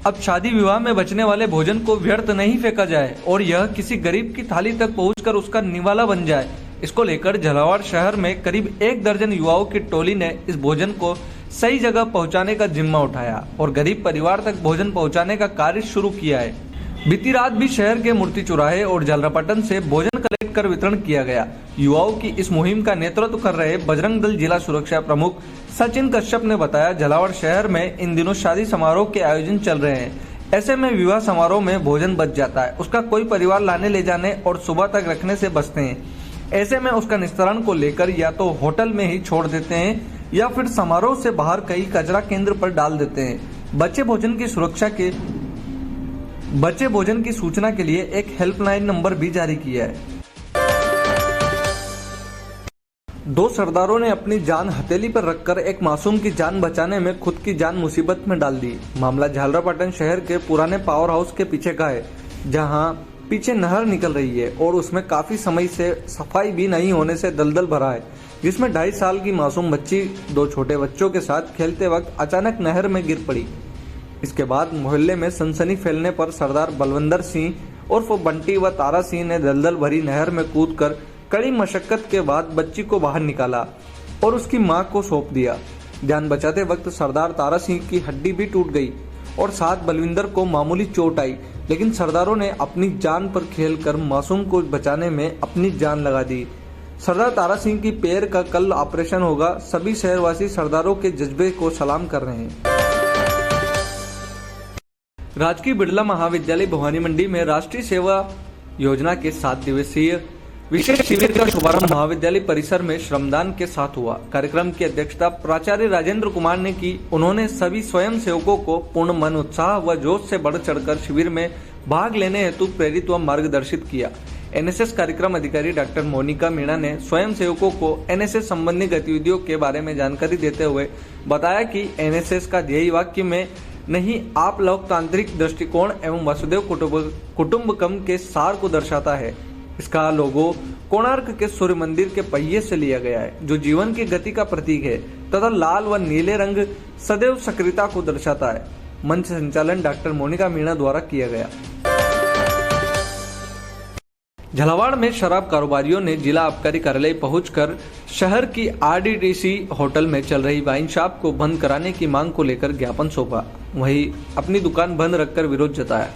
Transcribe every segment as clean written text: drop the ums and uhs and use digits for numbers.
अब शादी विवाह में बचने वाले भोजन को व्यर्थ नहीं फेंका जाए और यह किसी गरीब की थाली तक पहुंचकर उसका निवाला बन जाए। इसको लेकर झालावाड़ शहर में करीब 1 दर्जन युवाओं की टोली ने इस भोजन को सही जगह पहुंचाने का जिम्मा उठाया और गरीब परिवार तक भोजन पहुंचाने का कार्य शुरू किया है। बीती रात भी शहर के मूर्ति चौराहे और झालरापाटन से भोजन कलेक्ट कर वितरण किया गया। युवाओं की इस मुहिम का नेतृत्व कर रहे बजरंग दल जिला सुरक्षा प्रमुख सचिन कश्यप ने बताया, झालावाड़ शहर में इन दिनों शादी समारोह के आयोजन चल रहे हैं। ऐसे में विवाह समारोह में भोजन बच जाता है, उसका कोई परिवार लाने ले जाने और सुबह तक रखने से बचते हैं। ऐसे में उसका निस्तारण को लेकर या तो होटल में ही छोड़ देते हैं या फिर समारोह से बाहर कहीं कचरा केंद्र पर डाल देते हैं। बच्चे भोजन की सूचना के लिए एक हेल्पलाइन नंबर भी जारी किया है। 2 सरदारों ने अपनी जान हथेली पर रखकर एक मासूम की जान बचाने में खुद की जान मुसीबत में डाल दी। मामला झालरापाटन शहर के पुराने पावर हाउस के पीछे का है, जहां पीछे नहर निकल रही है और उसमें काफी समय से सफाई भी नहीं होने से दलदल भरा है, जिसमें 2.5 साल की मासूम बच्ची 2 छोटे बच्चों के साथ खेलते वक्त अचानक नहर में गिर पड़ी। इसके बाद मोहल्ले में सनसनी फैलने पर सरदार बलविंदर सिंह उर्फ बंटी व तारा सिंह ने दलदल भरी नहर में कूदकर कड़ी मशक्कत के बाद बच्ची को बाहर निकाला और उसकी मां को सौंप दिया। जान बचाते वक्त सरदार तारा सिंह की हड्डी भी टूट गई और साथ बलविंदर को मामूली चोट आई, लेकिन सरदारों ने अपनी जान पर खेलकर मासूम को बचाने में अपनी जान लगा दी। सरदार तारा सिंह की पैर का कल ऑपरेशन होगा। सभी शहरवासी सरदारों के जज्बे को सलाम कर रहे हैं। राजकीय बिड़ला महाविद्यालय भवानी मंडी में राष्ट्रीय सेवा योजना के 7 दिवसीय विशेष शिविर का शुभारंभ महाविद्यालय परिसर में श्रमदान के साथ हुआ। कार्यक्रम की अध्यक्षता प्राचार्य राजेंद्र कुमार ने की। उन्होंने सभी स्वयं सेवकों को पूर्ण मन, उत्साह व जोश से बढ़ चढ़कर शिविर में भाग लेने हेतु प्रेरित व मार्गदर्शित किया। एनएसएस कार्यक्रम अधिकारी डॉक्टर मोनिका मीणा ने स्वयं सेवकों को एनएसएस संबंधी गतिविधियों के बारे में जानकारी देते हुए बताया कि एनएसएस का ध्येय वाक्य में नहीं, आप लोकतांत्रिक दृष्टिकोण एवं वसुधैव कुटुंबकम के सार को दर्शाता है। इसका लोगो कोणार्क के सूर्य मंदिर के पहिए से लिया गया है, जो जीवन की गति का प्रतीक है, तथा लाल व नीले रंग सदैव सक्रियता को दर्शाता है। मंच संचालन डॉक्टर मोनिका मीणा द्वारा किया गया। झालावाड़ में शराब कारोबारियों ने जिला आबकारी कार्यालय पहुंचकर शहर की आरडीटीसी होटल में चल रही वाइन शॉप को बंद कराने की मांग को लेकर ज्ञापन सौंपा। वहीं अपनी दुकान बंद रखकर विरोध जताया।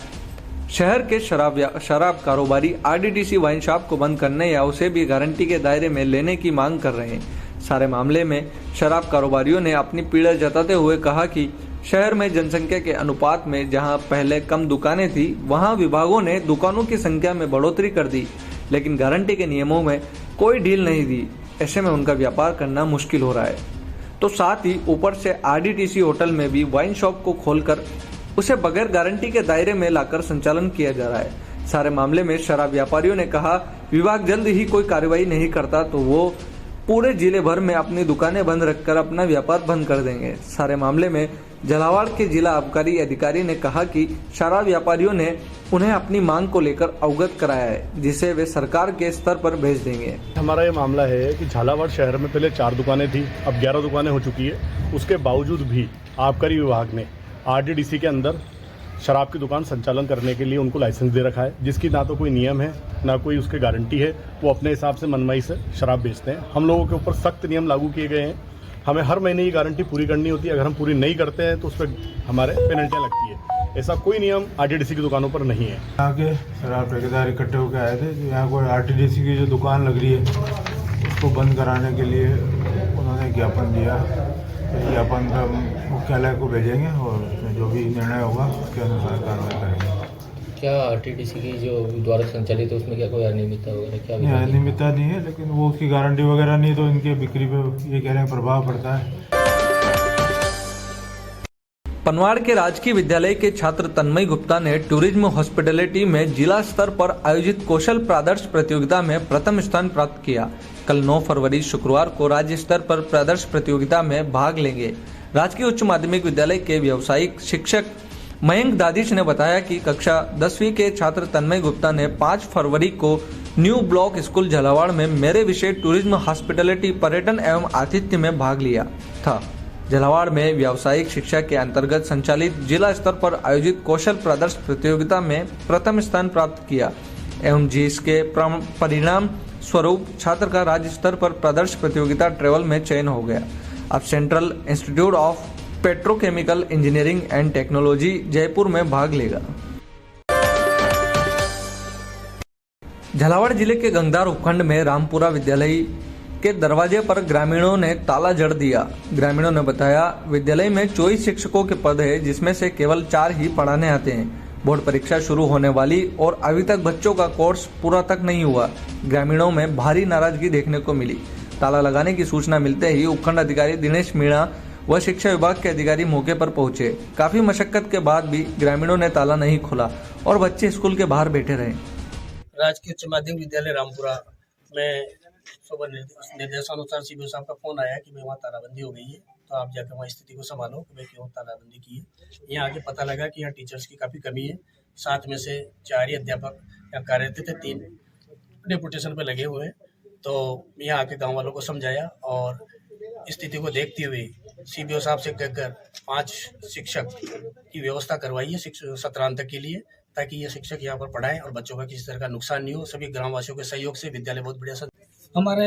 शहर के शराब कारोबारी आरडीटीसी वाइन शॉप को बंद करने या उसे भी गारंटी के दायरे में लेने की मांग कर रहे हैं। सारे मामले में शराब कारोबारियों ने अपनी पीड़ा जताते हुए कहा कि शहर में जनसंख्या के अनुपात में जहां पहले कम दुकानें थी, वहां विभागों ने दुकानों की संख्या में बढ़ोतरी कर दी, लेकिन गारंटी के नियमों में कोई ढील नहीं दी। ऐसे में उनका व्यापार करना मुश्किल हो रहा है। तो साथ ही ऊपर से आरडीटीसी होटल में भी वाइन शॉप को खोलकर उसे बगैर गारंटी के दायरे में लाकर संचालन किया जा रहा है। सारे मामले में शराब व्यापारियों ने कहा, विभाग जल्द ही कोई कार्रवाई नहीं करता तो वो पूरे जिले भर में अपनी दुकानें बंद रखकर अपना व्यापार बंद कर देंगे। सारे मामले में झालावाड़ के जिला आबकारी अधिकारी ने कहा कि शराब व्यापारियों ने उन्हें अपनी मांग को लेकर अवगत कराया है, जिसे वे सरकार के स्तर पर भेज देंगे। हमारा ये मामला है कि झालावाड़ शहर में पहले 4 दुकानें थी, अब 11 दुकानें हो चुकी है। उसके बावजूद भी आबकारी विभाग ने आरडीटीसी के अंदर शराब की दुकान संचालन करने के लिए उनको लाइसेंस दे रखा है, जिसकी ना तो कोई नियम है ना कोई उसकी गारंटी है। वो अपने हिसाब से मनमाई से शराब बेचते हैं। हम लोगों के ऊपर सख्त नियम लागू किए गए हैं। हमें हर महीने की गारंटी पूरी करनी होती है। अगर हम पूरी नहीं करते हैं तो उस पर हमारे पेनल्टियाँ लगती है। ऐसा कोई नियम आरटीडीसी की दुकानों पर नहीं है। यहाँ के शराब ठेकेदार इकट्ठे होकर आए थे। यहाँ कोई आरटीडीसी की जो दुकान लग रही है उसको बंद कराने के लिए उन्होंने ज्ञापन दिया। ज्ञापन का मुख्यालय को भेजेंगे और उसमें जो भी निर्णय होगा उसके अनुसार कार्रवाई करेंगे। क्या आरटीडीसी की जो द्वारा संचालित है उसमें क्या कोई अनियमितता वगैरह क्या? नहीं, अनियमितता नहीं है, लेकिन वो उसकी गारंटी वगैरह नहीं, तो इनके बिक्री पे ये कह रहे हैं प्रभाव पड़ता है। पनवाड़ के राजकीय विद्यालय के छात्र तन्मय गुप्ता ने टूरिज्म हॉस्पिटैलिटी में जिला स्तर पर आयोजित कौशल प्रदर्शन प्रतियोगिता में प्रथम स्थान प्राप्त किया। कल 9 फरवरी शुक्रवार को राज्य स्तर पर प्रदर्शन प्रतियोगिता में भाग लेंगे। राजकीय उच्च माध्यमिक विद्यालय के व्यावसायिक शिक्षक मयंक दादिश ने बताया कि कक्षा 10वीं के छात्र तन्मय गुप्ता ने 5 फरवरी को न्यू ब्लॉक स्कूल झालावाड़ में मेरे विषय टूरिज्म हॉस्पिटैलिटी पर्यटन एवं आतिथ्य में भाग लिया था। झालावाड़ में व्यावसायिक शिक्षा के अंतर्गत संचालित जिला स्तर पर आयोजित कौशल प्रदर्शन प्रतियोगिता में प्रथम स्थान प्राप्त किया एवं जिसके परिणाम स्वरूप छात्र का राज्य स्तर पर प्रदर्शन प्रतियोगिता ट्रेवल में चयन हो गया। अब central institute of petrochemical engineering and technology Jaipur में भाग लेगा। झालावाड़ जिले के गंगदार उपखंड में रामपुरा विद्यालय के दरवाजे पर ग्रामीणों ने ताला जड़ दिया। ग्रामीणों ने बताया विद्यालय में 24 शिक्षकों के पद है जिसमें से केवल 4 ही पढ़ाने आते हैं। बोर्ड परीक्षा शुरू होने वाली और अभी तक बच्चों का कोर्स पूरा तक नहीं हुआ। ग्रामीणों में भारी नाराजगी देखने को मिली। ताला लगाने की सूचना मिलते ही उपखंड अधिकारी दिनेश मीणा व शिक्षा विभाग के अधिकारी मौके पर पहुंचे। काफी मशक्कत के बाद भी ग्रामीणों ने ताला नहीं खोला और बच्चे स्कूल के बाहर बैठे रहे। राजकीय उच्च माध्यमिक विद्यालय रामपुरा में सुबह निर्देशानुसार सीबीओ साहब का फोन आया कि भाई वहाँ तालाबंदी हो गई है, तो आप जाकर वहाँ स्थिति को संभालो कि भाई क्यों तालाबंदी की है। यहाँ आके पता लगा कि यहाँ टीचर्स की काफ़ी कमी है। 7 में से 4 ही अध्यापक यहाँ कार्यरत थे, 3 डेपुटेशन पे लगे हुए हैं। तो यहाँ आके गाँव वालों को समझाया और स्थिति को देखते हुए सीबीओ साहब से कहकर 5 शिक्षक की व्यवस्था करवाई है सत्रांत के लिए, ताकि ये शिक्षक यहाँ पर पढ़ाएं और बच्चों का किसी तरह का नुकसान नहीं हो। सभी ग्रामवासियों के सहयोग से विद्यालय बहुत बढ़िया हमारे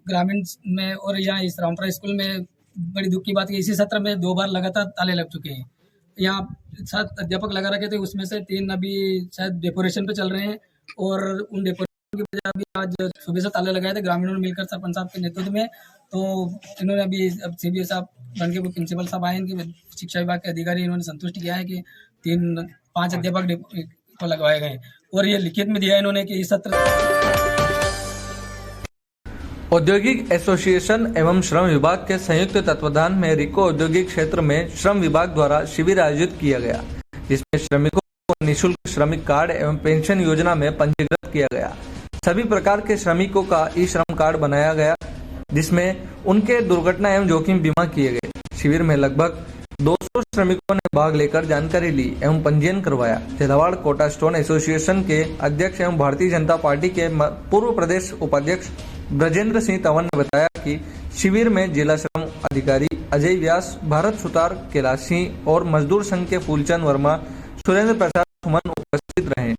ग्रामीण में और यहाँ इस रामपुरा स्कूल में बड़ी दुख की बात है, इसी सत्र में 2 बार लगातार ताले लग चुके हैं। यहाँ 7 अध्यापक लगा रखे थे, उसमें से 3 अभी शायद डेकोरेशन पे चल रहे हैं और उन डेकोरेशन की वजह अभी आज सुबह से ताले लगाए थे ग्रामीणों ने मिलकर सरपंच साहब के नेतृत्व में। तो इन्होंने अभी अब सीबीओ साहब बन के प्रिंसिपल साहब आए, इनके शिक्षा विभाग के अधिकारी इन्होंने संतुष्ट किया है कि 5 अध्यापक को लगवाए गए और ये लिखित में दिया इन्होंने कि इस सत्र औद्योगिक एसोसिएशन एवं श्रम विभाग के संयुक्त तत्वाधान में रिको औद्योगिक क्षेत्र में श्रम विभाग द्वारा शिविर आयोजित किया गया, जिसमें श्रमिकों को निःशुल्क श्रमिक कार्ड एवं पेंशन योजना में पंजीकृत किया गया। सभी प्रकार के श्रमिकों का ई श्रम कार्ड बनाया गया, जिसमें उनके दुर्घटना एवं जोखिम बीमा किए गए। शिविर में लगभग 200 श्रमिकों ने भाग लेकर जानकारी ली एवं पंजीयन करवाया। झालावाड़ कोटा स्टोन एसोसिएशन के अध्यक्ष एवं भारतीय जनता पार्टी के पूर्व प्रदेश उपाध्यक्ष ब्रजेंद्र सिंह तंवर ने बताया कि शिविर में जिला श्रम अधिकारी अजय व्यास, भारत सुतार कैलाश सिंह और मजदूर संघ के फूलचंद वर्मा, सुरेंद्र प्रसाद सुमन उपस्थित रहे।